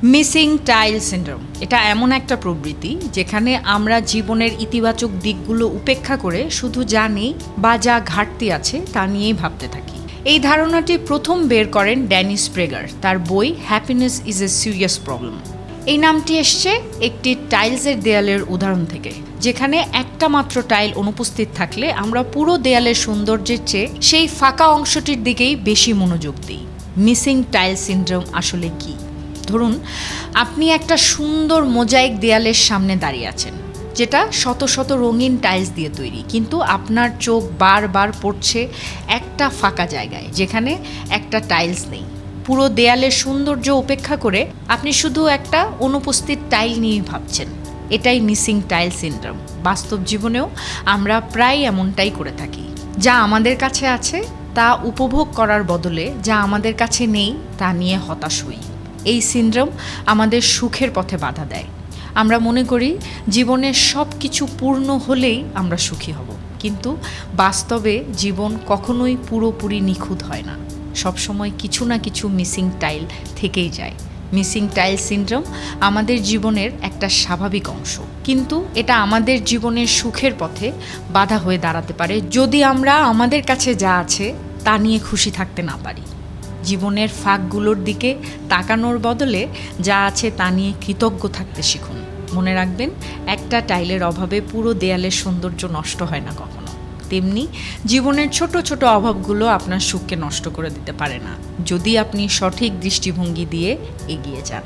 Missing tile syndrome এটা এমন একটা প্রবৃত্তি যেখানে আমরা জীবনের ইতিবাচক দিকগুলো উপেক্ষা করে শুধু যা নেই বা যা ঘাটতি আছে তা নিয়েই ভাবতে থাকি। এই ধারণাটি প্রথম বের করেন ড্যানি স্প্রেগার তার বই happiness is a serious problem. এই নামটি এসছে একটি টাইলসের দেয়ালের উদাহরণ থেকে, যেখানে একটা মাত্র টাইল অনুপস্থিত থাকলে আমরা পুরো দেয়ালের সৌন্দর্যের চেয়ে সেই ফাঁকা অংশটির দিকেই বেশি মনোযোগ দিই। মিসিং টাইল সিনড্রোম আসলে কি? ধরুন আপনি একটা সুন্দর মোজাইক দেয়ালের সামনে দাঁড়িয়ে আছেন, যেটা শত শত রঙিন টাইলস দিয়ে তৈরি, কিন্তু আপনার চোখ বারবার পড়ছে একটা ফাঁকা জায়গায় যেখানে একটা টাইলস নেই। পুরো দেয়ালের সৌন্দর্য উপেক্ষা করে আপনি শুধু একটা অনুপস্থিত টাইল নিয়েই ভাবছেন। এটাই মিসিং টাইল সিনড্রোম। বাস্তব জীবনেও আমরা প্রায় এমনটাই করে থাকি। যা আমাদের কাছে আছে তা উপভোগ করার বদলে যা আমাদের কাছে নেই তা নিয়ে হতাশ হই। এই সিনড্রোম আমাদের সুখের পথে বাধা দেয়। আমরা মনে করি জীবনের সব কিছু পূর্ণ হলেই আমরা সুখী হব, কিন্তু বাস্তবে জীবন কখনোই পুরোপুরি নিখুঁত হয় না। সবসময় কিছু না কিছু মিসিং টাইল থেকেই যায়। মিসিং টাইল সিনড্রোম আমাদের জীবনের একটা স্বাভাবিক অংশ, কিন্তু এটা আমাদের জীবনের সুখের পথে বাধা হয়ে দাঁড়াতে পারে যদি আমরা আমাদের কাছে যা আছে তা নিয়ে খুশি থাকতে না পারি। জীবনের ফাঁকগুলোর দিকে তাকানোর বদলে যা আছে তা নিয়ে কৃতজ্ঞ থাকতে শিখুন। মনে রাখবেন, একটা টাইলের অভাবে পুরো দেয়ালের সৌন্দর্য নষ্ট হয় না কখনো। তেমনি জীবনের ছোট ছোট অভাবগুলো আপনার সুখকে নষ্ট করে দিতে পারে না, যদি আপনি সঠিক দৃষ্টিভঙ্গি দিয়ে এগিয়ে যান।